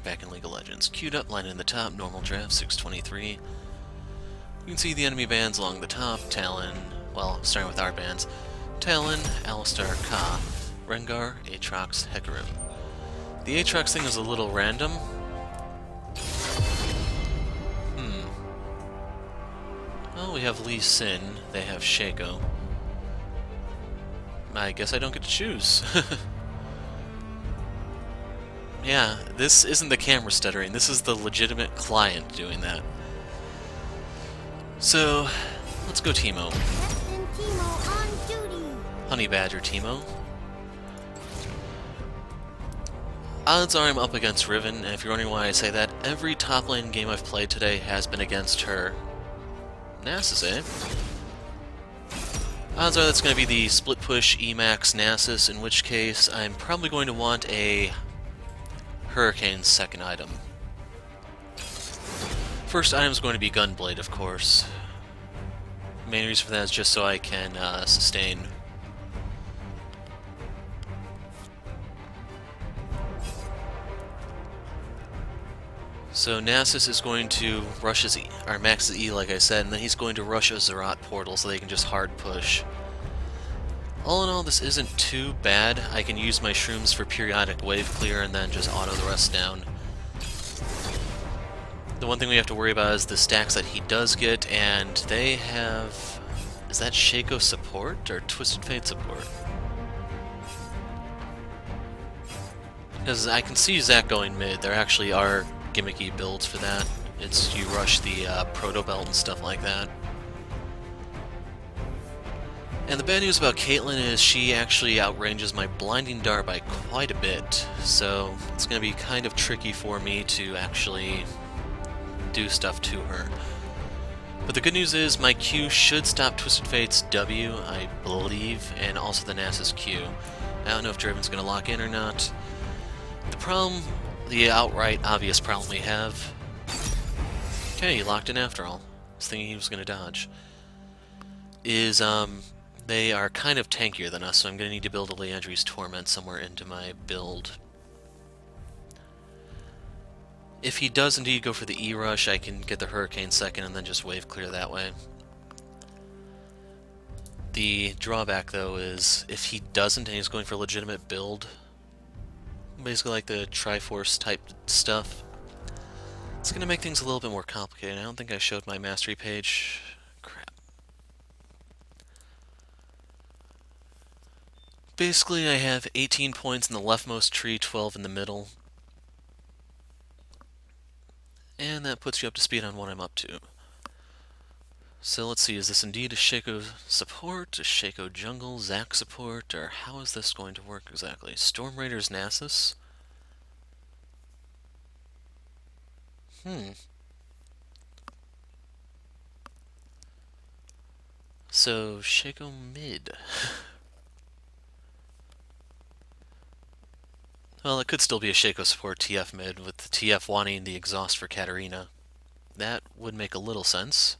back in League of Legends. Queued up, line in the top, normal draft, 623. You can see the enemy bands along the top, Talon, well, starting with our bands, Talon, Alistar, Ka, Rengar, Aatrox, Hecarim. The Aatrox thing is a little random. Well, we have Lee Sin, they have Shaco. I guess I don't get to choose. Yeah, this isn't the camera stuttering, this is the legitimate client doing that. So, let's go Teemo. Teemo on duty. Honeybadger Teemo. Odds are I'm up against Riven, and if you're wondering why I say that, every top lane game I've played today has been against her. Nasus, eh? Odds are that's going to be the split push Emax Nasus, in which case I'm probably going to want a Hurricane's second item. First item is going to be Gunblade, of course. Main reason for that is just so I can sustain. So Nasus is going to rush his E, or max his E like I said, and then he's going to rush a Zerat portal so they can just hard push. All in all, this isn't too bad. I can use my shrooms for periodic wave clear and then just auto the rest down. The one thing we have to worry about is the stacks that he does get, and they have... Is that Shaco support or Twisted Fate support? Because I can see Zac going mid. There actually are gimmicky builds for that. It's you rush the Proto Belt and stuff like that. And the bad news about Caitlyn is she actually outranges my Blinding Dart by quite a bit, so it's going to be kind of tricky for me to actually do stuff to her. But the good news is my Q should stop Twisted Fate's W, I believe, and also the Nasus Q. I don't know if Draven's going to lock in or not. The problem, the outright obvious problem we have... Okay, he locked in after all. I was thinking he was going to dodge. Is, they are kind of tankier than us, so I'm going to need to build a Leandri's Torment somewhere into my build. If he does indeed go for the E-Rush, I can get the Hurricane second and then just wave clear that way. The drawback, though, is if he doesn't and he's going for a legitimate build, basically like the Triforce type stuff, it's going to make things a little bit more complicated. I don't think I showed my mastery page. Crap. Basically, I have 18 points in the leftmost tree, 12 in the middle. And that puts you up to speed on what I'm up to. So let's see, is this indeed a Shaco support, a Shaco jungle, Zac support, or how is this going to work exactly? Storm Raiders Nasus? So, Shaco mid. Well, it could still be a Shaco support TF mid, with the TF wanting the exhaust for Katarina. That would make a little sense.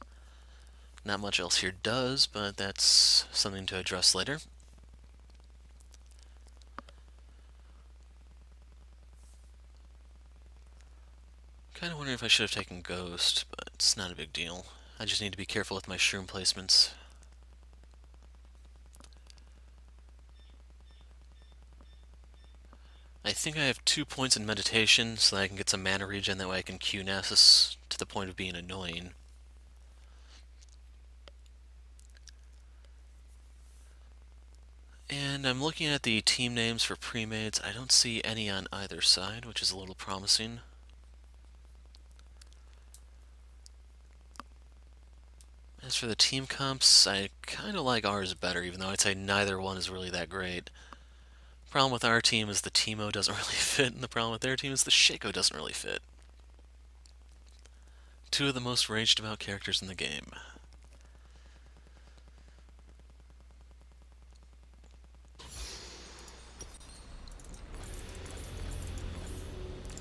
Not much else here does, but that's something to address later. Kind of wondering if I should have taken Ghost, but it's not a big deal. I just need to be careful with my shroom placements. I think I have 2 points in meditation, so that I can get some mana regen, that way I can Q Nasus to the point of being annoying. And I'm looking at the team names for pre-mades. I don't see any on either side, which is a little promising. As for the team comps, I kind of like ours better, even though I'd say neither one is really that great. The problem with our team is the Teemo doesn't really fit, and the problem with their team is the Shaco doesn't really fit. Two of the most raged about characters in the game.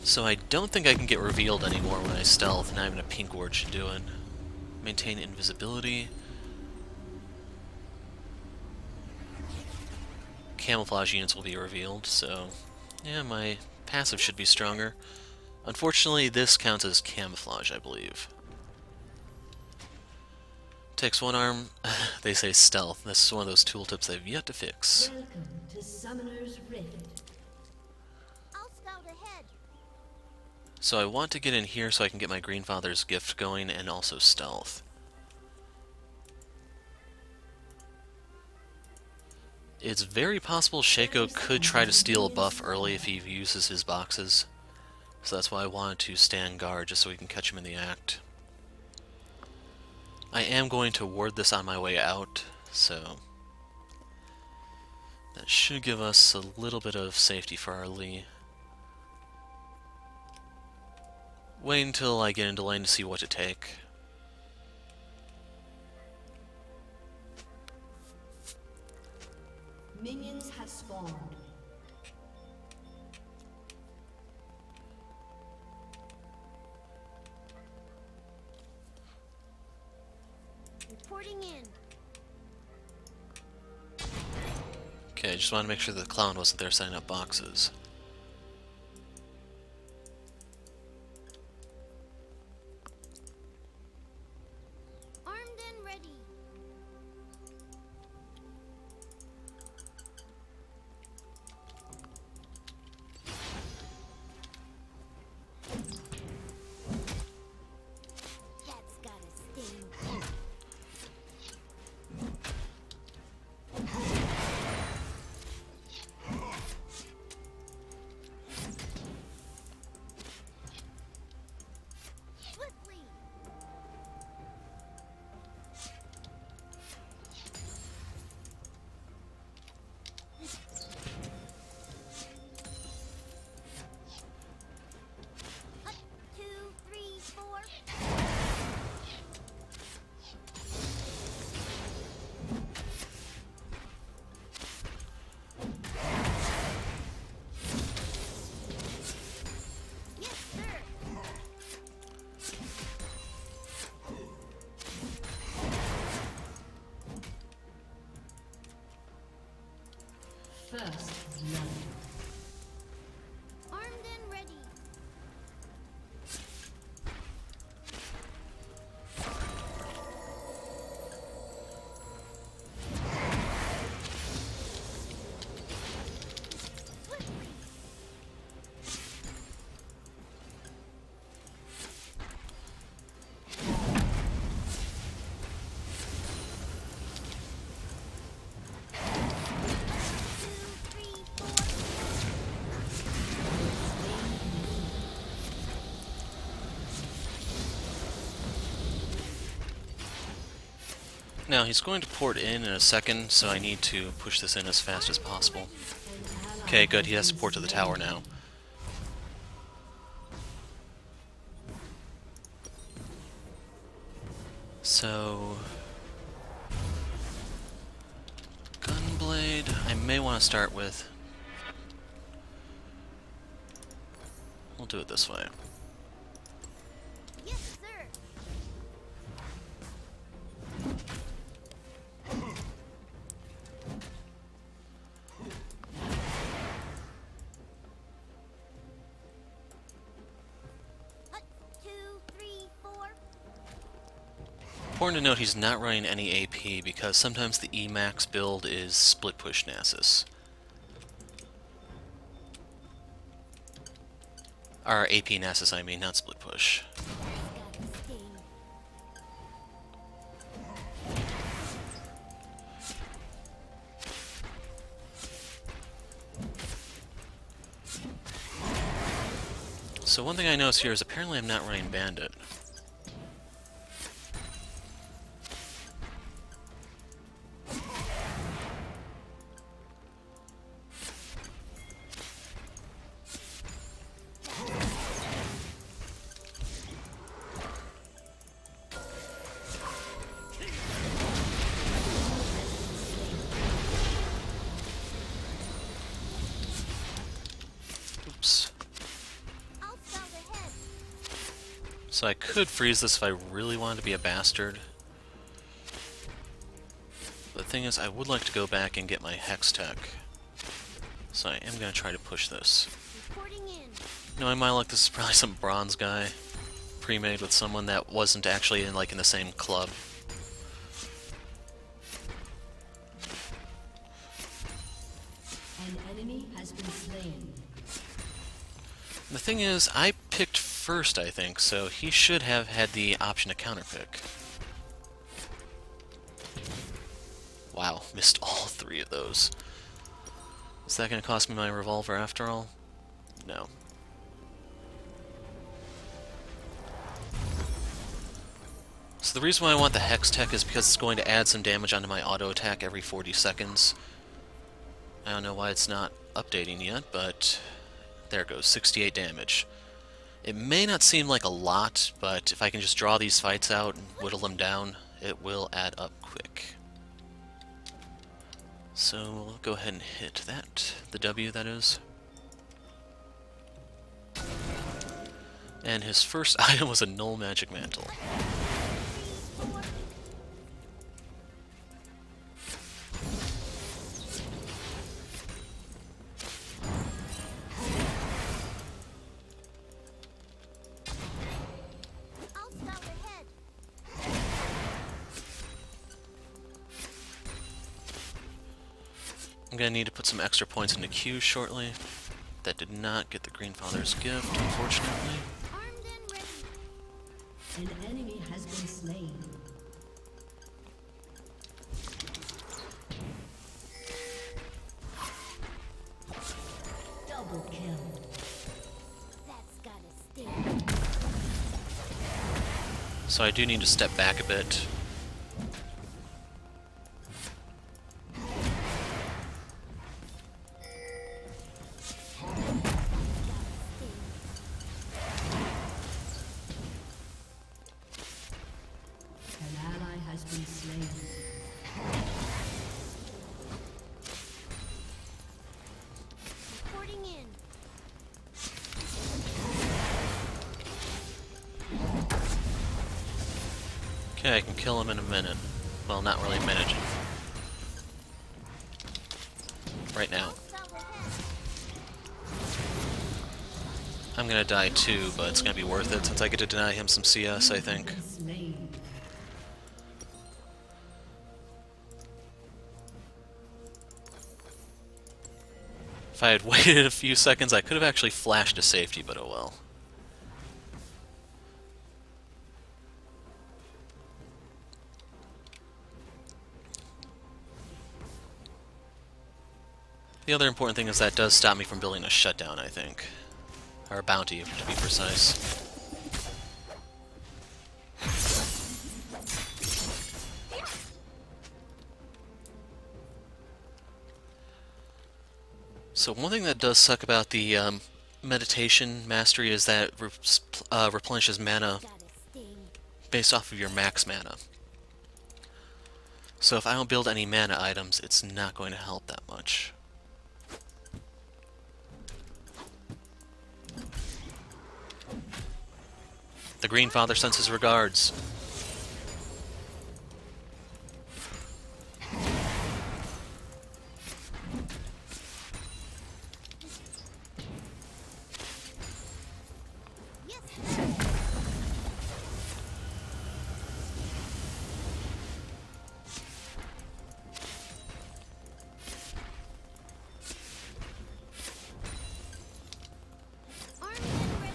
So I don't think I can get revealed anymore when I stealth, not even a pink ward should do it. Maintain invisibility. Camouflage units will be revealed, so yeah, my passive should be stronger. Unfortunately, this counts as camouflage, I believe. Takes one arm. They say stealth. This is one of those tooltips they've yet to fix. Welcome to Summoner's Rift. I'll scout ahead. So I want to get in here so I can get my Greenfather's gift going and also stealth. It's very possible Shaco could try to steal a buff early if he uses his boxes. So that's why I wanted to stand guard, just so we can catch him in the act. I am going to ward this on my way out, so that should give us a little bit of safety for our Lee. Wait until I get into lane to see what to take. Minions have spawned. Reporting in. Okay, I just want to make sure the clown wasn't there setting up boxes. Armed and ready. That's gotta sting. Swiftly. Up, 2, 3, 4. Yes, sir. First blood. Armed and ready. Swiftly. Two, three, four. Now, he's going to port in a second, so I need to push this in as fast as possible. Okay, good, he has to port to the tower now. So... Gunblade, I may want to start with... We'll do it this way. Yes, sir. Hut, 2, 3, 4. Important to note he's not running any AP because sometimes the Emax build is split push Nasus. Or AP Nasus, I mean, not split push. Gotta sting. So one thing I notice here is apparently I'm not running Bandit. Oops. I'll scout ahead. So I could freeze this if I really wanted to be a bastard. The thing is, I would like to go back and get my Hex Tech. So I am going to try to push this. Reporting in. Knowing my luck, this is probably some bronze guy pre-made with someone that wasn't actually in the same club. An enemy has been slain. The thing is, I picked first, I think, so he should have had the option to counterpick. Wow, missed all three of those. Is that going to cost me my revolver after all? No. So the reason why I want the Hex Tech is because it's going to add some damage onto my auto attack every 40 seconds. I don't know why it's not updating yet, but there it goes, 68 damage. It may not seem like a lot, but if I can just draw these fights out and whittle them down, it will add up quick. So we'll go ahead and hit that, the W that is. And his first item was a null magic mantle. I'll scout ahead. I'm gonna need to put some extra points into Q shortly. That did not get the Greenfather's gift, unfortunately. Armed and ready. An enemy has been slain. Double kill. That's gotta sting. So I do need to step back a bit. An ally has been slain. Reporting in. Okay, I can kill him in a minute. Well, not really a minute. Right now. I'll scout ahead. I'm gonna die too, but it's gonna be worth it since I get to deny him some CS, I think. Slain. If I had waited a few seconds, I could have actually flashed to safety, but oh well. The other important thing is that does stop me from building a shutdown, I think. Or a bounty, to be precise. So one thing that does suck about the meditation mastery is that it replenishes mana Gotta sting. based off of your max mana. So if I don't build any mana items, it's not going to help that much. The Greenfather sends his regards. Yes, sir. Armed and ready.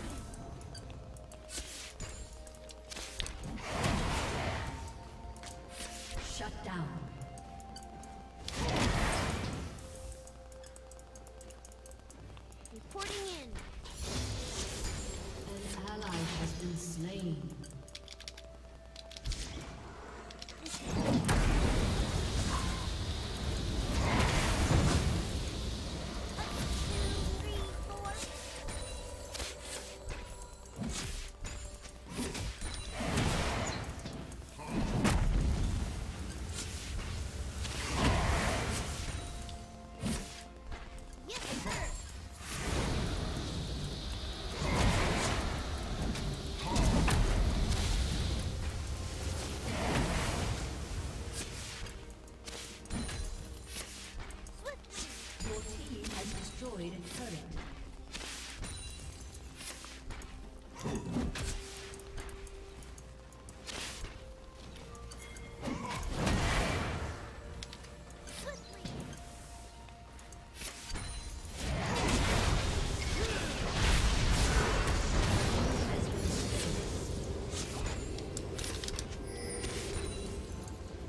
Shut down. Reporting in. An ally has been slain. Two, three, four. Yes, sir.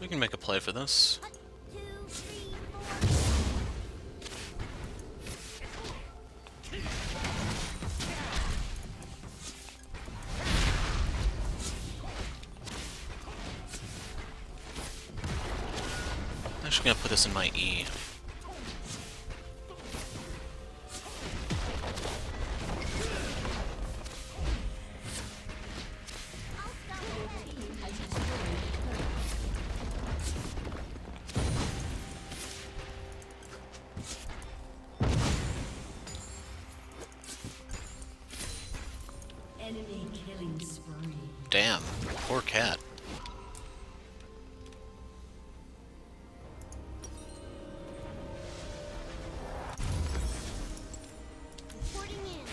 We can make a play for this. 1, 2, 3, 4. I'm actually gonna put this in my E. Enemy killing spree. Damn, poor cat. Reporting in.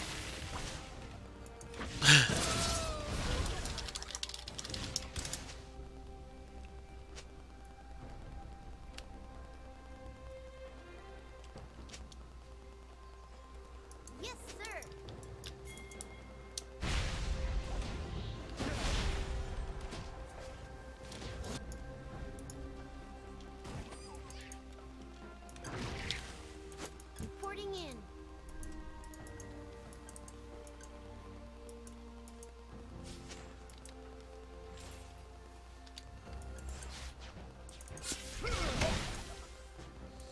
Yes, sir. Reporting in.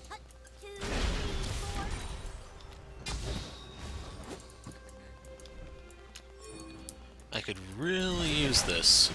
Hut, 2, 3, 4. I could really use this.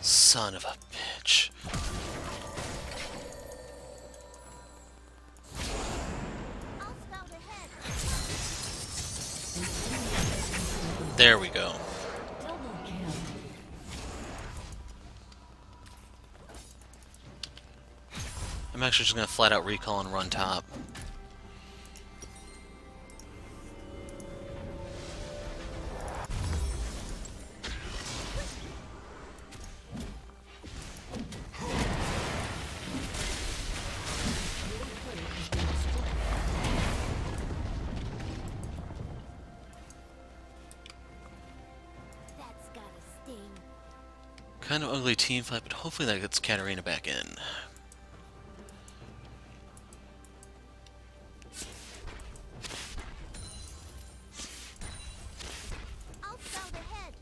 Son of a bitch. I'll scout ahead. There we go. Double kill. I'm actually just gonna flat out recall and run top. That's gotta sting. Kind of ugly team fight, but hopefully that gets Katarina back in. I'll scout ahead.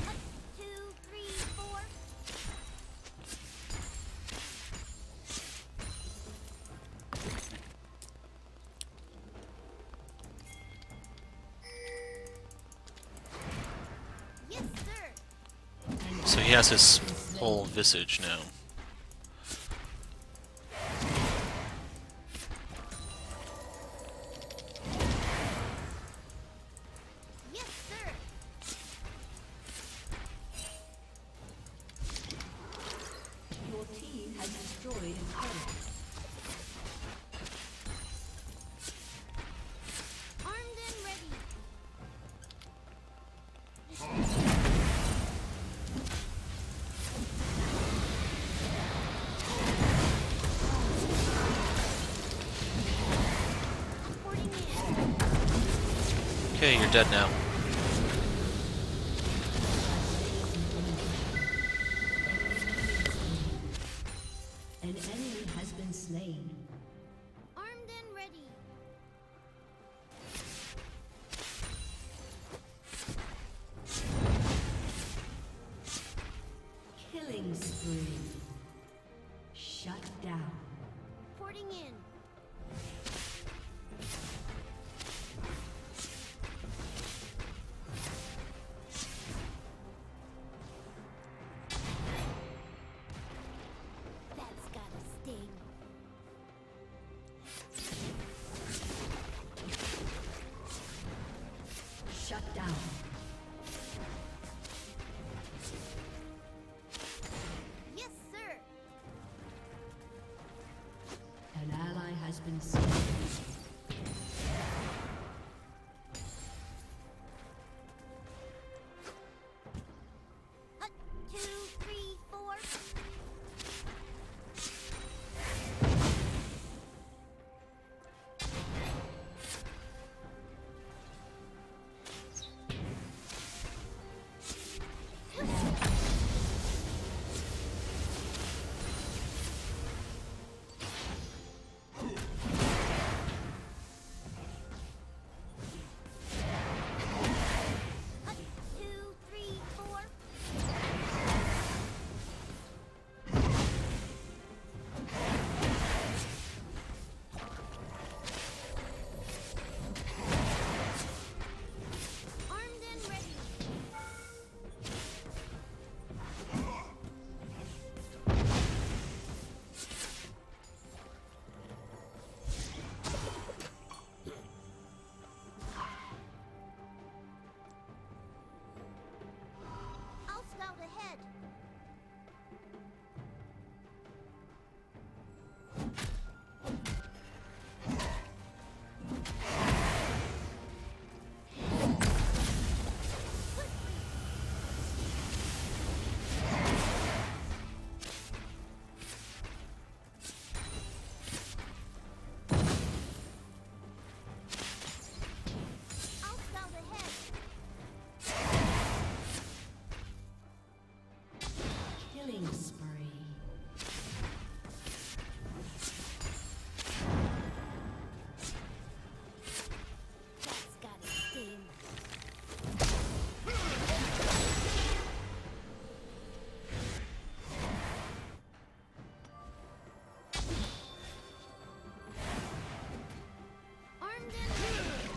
Hut, 2, 3, 4. Yes, sir. So he has his whole visage now. Yes, sir. Your team has destroyed an turret. Armed and ready. Reporting in. Okay, you're dead now. An enemy has been slain. Armed and ready. down. Porting in. That's gotta sting. Shut down. Yes, sir. An ally has been slain. Hut, 2, 3, 4. Hut, 2, 3, 4. Armed and ready. I'll scout ahead. I'll scout ahead. Killing spree. That's gotta sting. Armed and ready.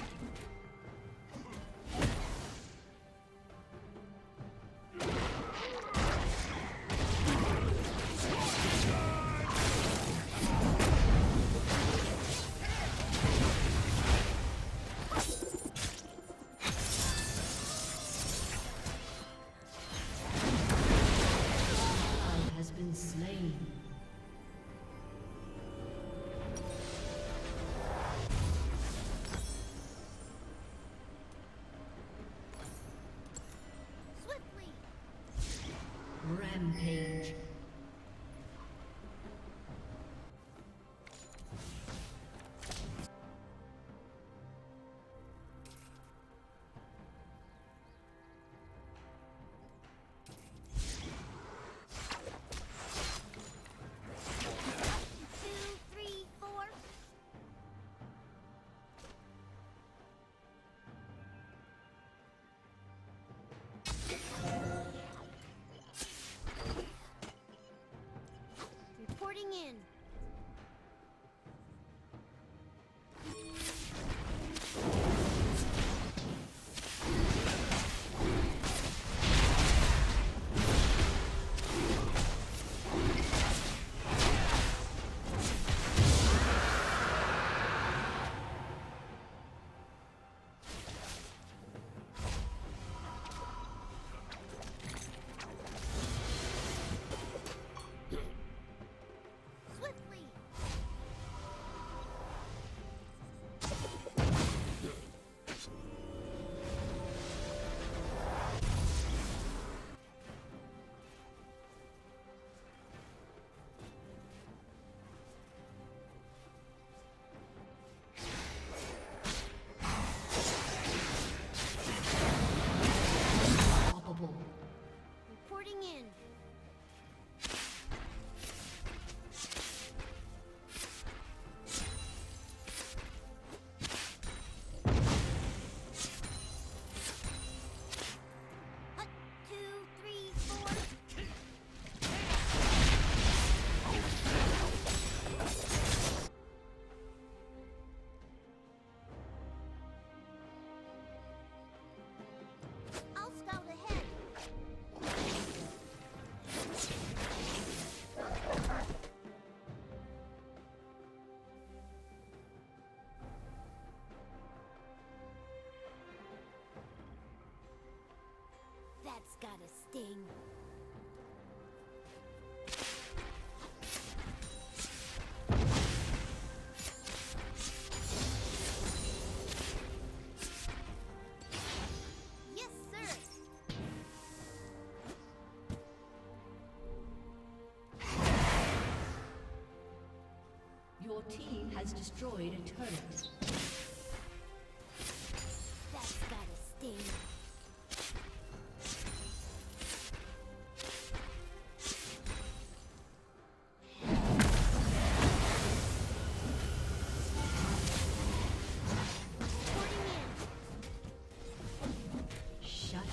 Ally has been slain. Swiftly. Rampage. Two, three, four. Your team has destroyed a turret. That's gotta sting. Shut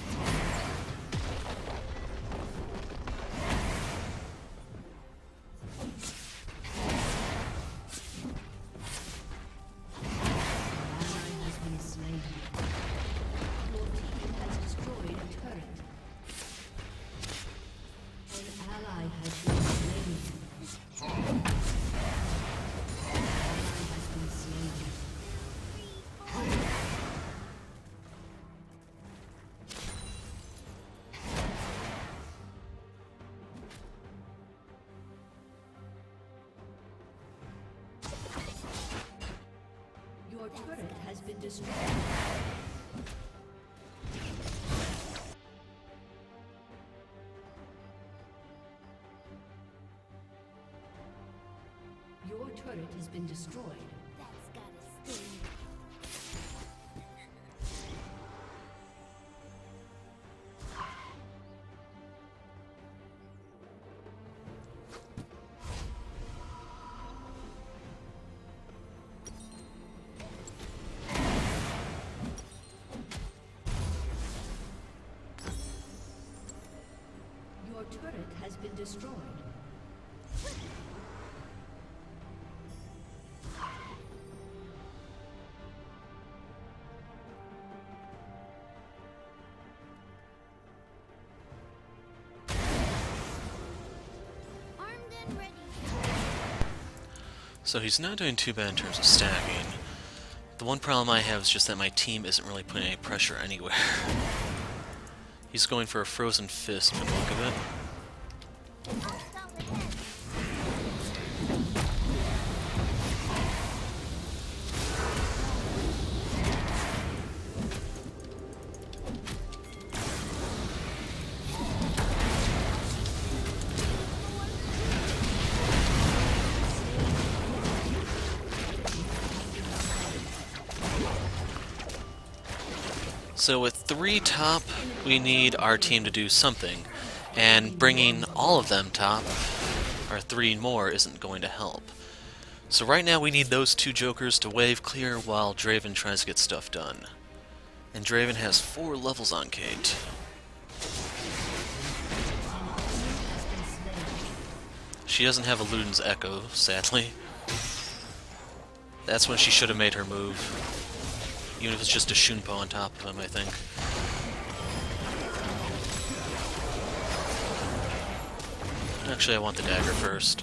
Your turret has been destroyed. Your turret has been destroyed. That's gotta sting. Your turret has been destroyed. Armed and ready. So he's not doing too bad in terms of stacking. The one problem I have is just that my team isn't really putting any pressure anywhere. He's going for a frozen fist from the look of it. Solid head. So with 3 top, we need our team to do something, and bringing all of them top, or 3 more, isn't going to help. So right now we need those 2 jokers to wave clear while Draven tries to get stuff done. And Draven has 4 levels on Kate. She doesn't have a Luden's Echo, sadly. That's when she should have made her move. Even if it's just a Shunpo on top of him, I think. Actually, I want the dagger first.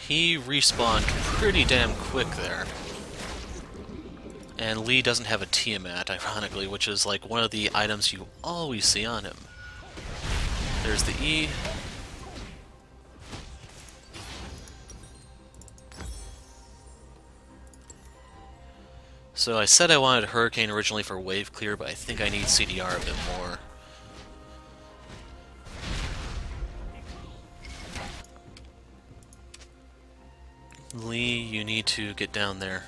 He respawned pretty damn quick there. And Lee doesn't have a Tiamat, ironically, which is like one of the items you always see on him. There's the E. So I said I wanted Hurricane originally for wave clear, but I think I need CDR a bit more. Lee, you need to get down there.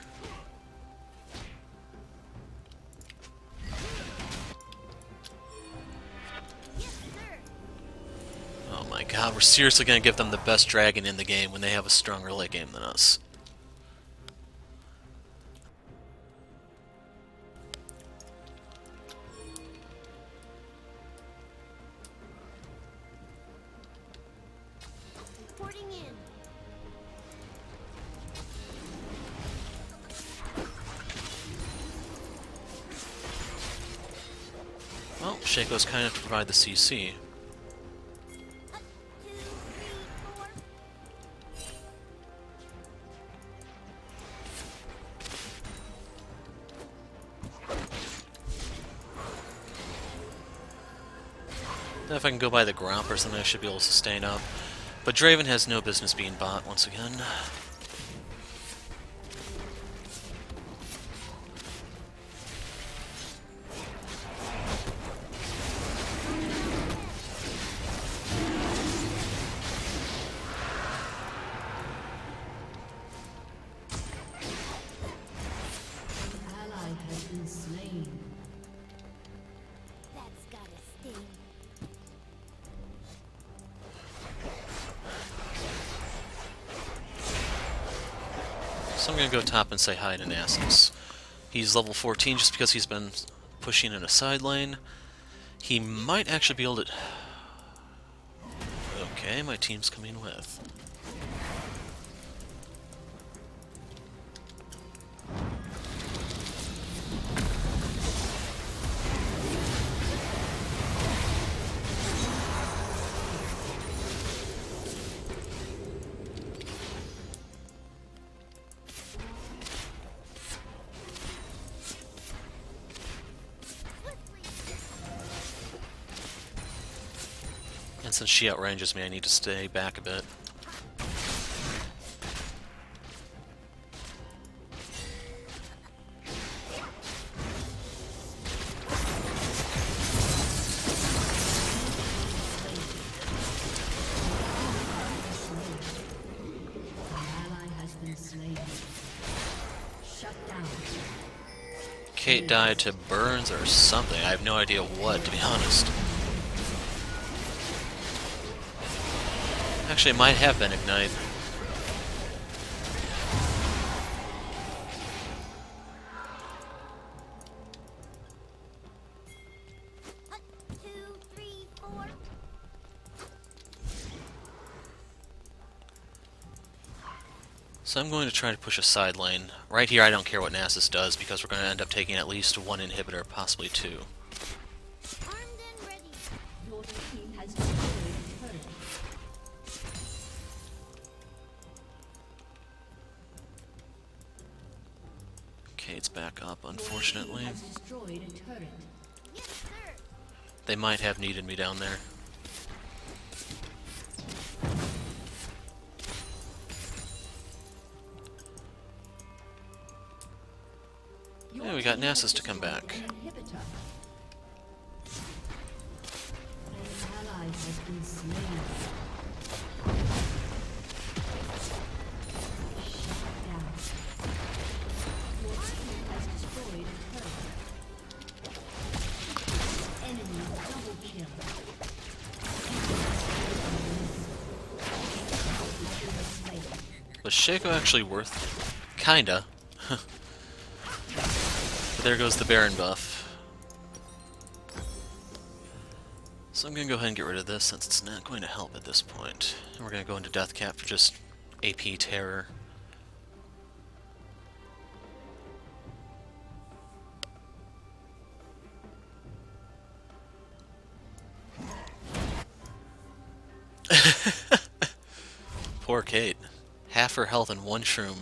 Oh my god, we're seriously gonna give them the best dragon in the game when they have a stronger late game than us. Reporting in. Well, Shaco's kind enough to provide the CC. 1, 2, 3, 4. Then if I can go by the Gromp or something, I should be able to sustain up. But Draven has no business being bot once again. That's gotta sting. So I'm gonna go top and say hi to Nasus. He's level 14 just because he's been pushing in a side lane. He might actually be able to... Okay, my team's coming with. And since she outranges me, I need to stay back a bit. Kate died to burns or something. I have no idea what, to be honest. Actually, it might have been Ignite. Two, three, four. So I'm going to try to push a side lane. Right here, I don't care what Nasus does, because we're going to end up taking at least one inhibitor, possibly two. Armed and ready. Your team has destroyed a turret. Kate's back up, Your unfortunately. team has destroyed a turret. Yes, sir. They might have needed me down there. Your Yeah, we got team has Nasus to come destroyed back. an inhibitor. An ally has been slain. Shut down. Your team has destroyed a turret. Enemy double kill. Was Shaco actually worth... Kinda. But there goes the Baron buff. So I'm going to go ahead and get rid of this since it's not going to help at this point. And we're going to go into Death Cap for just AP terror. Poor Kate. Half her health in one shroom.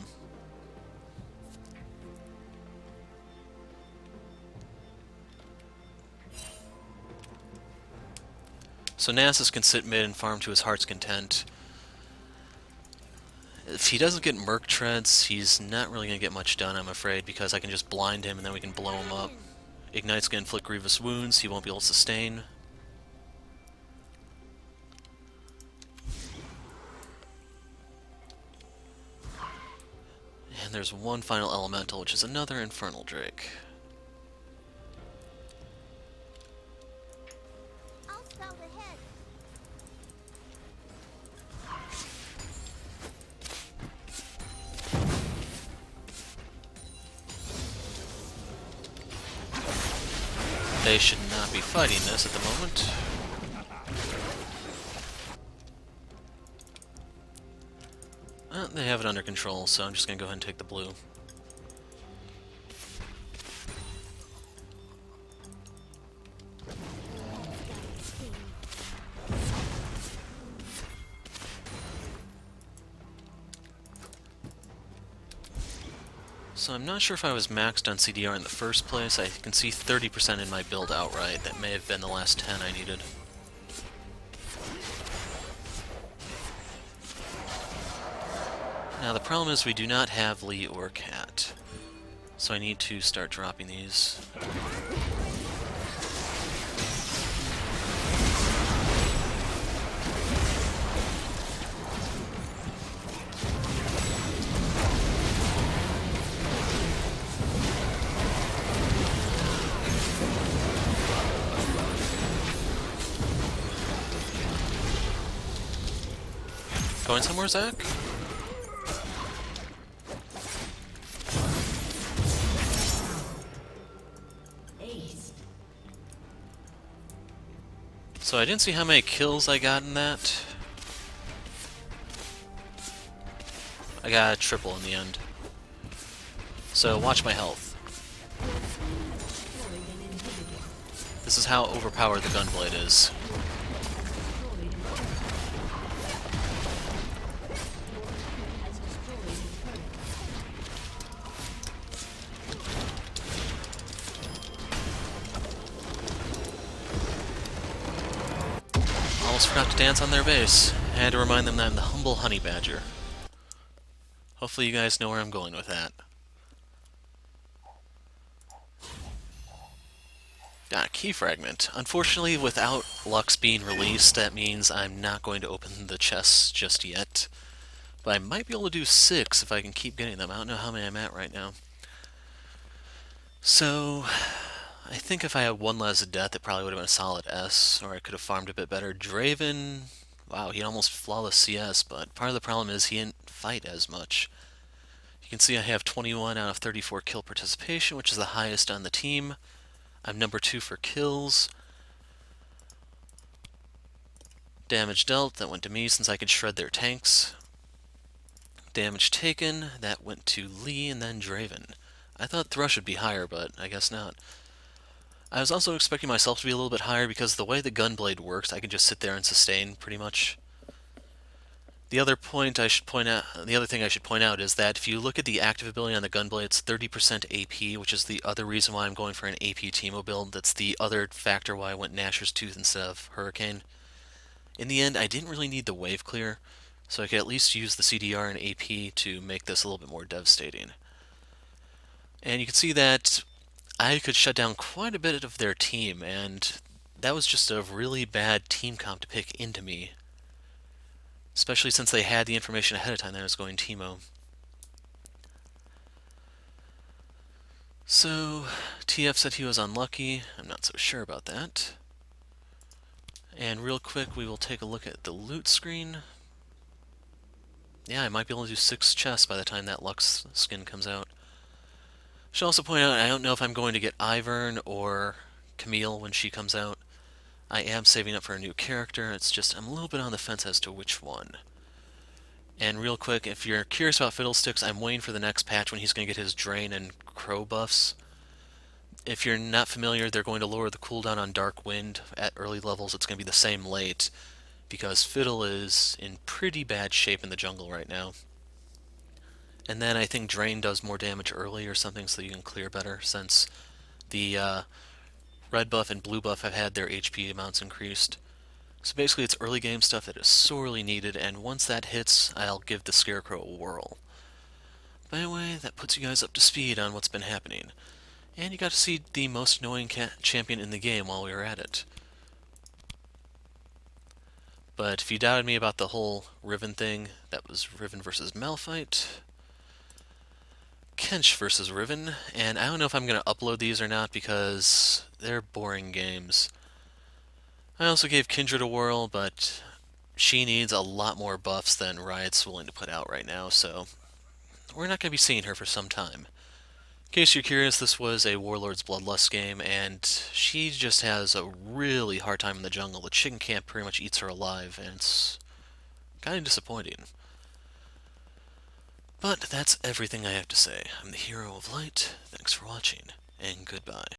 So Nasus can sit mid and farm to his heart's content. If he doesn't get Merc Treads, he's not really going to get much done, I'm afraid, because I can just blind him and then we can blow him up. Ignite's going to inflict grievous wounds, he won't be able to sustain. And there's one final elemental, which is another Infernal Drake. I'll scout ahead. They should not be fighting this at the moment. They have it under control, so I'm just going to go ahead and take the blue. So I'm not sure if I was maxed on CDR in the first place. I can see 30% in my build outright. That may have been the last 10 I needed. Now the problem is we do not have Lee or Cat, so I need to start dropping these. Going somewhere, Zach? So I didn't see how many kills I got in that. I got a triple in the end. So watch my health. This is how overpowered the Gunblade is. Almost forgot to dance on their base. I had to remind them that I'm the humble honeybadger. Hopefully you guys know where I'm going with that. Key fragment. Unfortunately, without Lux being released, that means I'm not going to open the chests just yet. But I might be able to do 6 if I can keep getting them. I don't know how many I'm at right now. So, I think if I had one less death, it probably would have been a solid S, or I could have farmed a bit better. Draven, wow, he almost flawless CS, but part of the problem is he didn't fight as much. You can see I have 21 out of 34 kill participation, which is the highest on the team. I'm number 2 for kills. Damage dealt, that went to me since I could shred their tanks. Damage taken, that went to Lee and then Draven. I thought Thrush would be higher, but I guess not. I was also expecting myself to be a little bit higher because the way the Gunblade works, I can just sit there and sustain pretty much. The other thing I should point out is that if you look at the active ability on the Gunblade, it's 30% AP, which is the other reason why I'm going for an AP Teemo build. That's the other factor why I went Nashor's Tooth instead of Hurricane. In the end, I didn't really need the wave clear, so I could at least use the CDR and AP to make this a little bit more devastating. And you can see that I could shut down quite a bit of their team, and that was just a really bad team comp to pick into me. Especially since they had the information ahead of time that I was going Teemo. So, TF said he was unlucky. I'm not so sure about that. And real quick, we will take a look at the loot screen. Yeah, I might be able to do 6 chests by the time that Lux skin comes out. Should also point out, I don't know if I'm going to get Ivern or Camille when she comes out. I am saving up for a new character, it's just I'm a little bit on the fence as to which one. And real quick, if you're curious about Fiddlesticks, I'm waiting for the next patch when he's going to get his Drain and Crow buffs. If you're not familiar, they're going to lower the cooldown on Dark Wind at early levels. It's going to be the same late, because Fiddle is in pretty bad shape in the jungle right now. And then I think Drain does more damage early or something so you can clear better, since the red buff and blue buff have had their HP amounts increased. So basically it's early game stuff that is sorely needed, and once that hits, I'll give the Scarecrow a whirl. By the way, that puts you guys up to speed on what's been happening. And you got to see the most annoying champion in the game while we were at it. But if you doubted me about the whole Riven thing, that was Riven versus Malphite. Kench versus Riven, and I don't know if I'm going to upload these or not because they're boring games. I also gave Kindred a whirl, but she needs a lot more buffs than Riot's willing to put out right now, so we're not going to be seeing her for some time. In case you're curious, this was a Warlord's Bloodlust game, and she just has a really hard time in the jungle. The chicken camp pretty much eats her alive, and it's kind of disappointing. But that's everything I have to say. I'm the Hero of Light. Thanks for watching, and goodbye.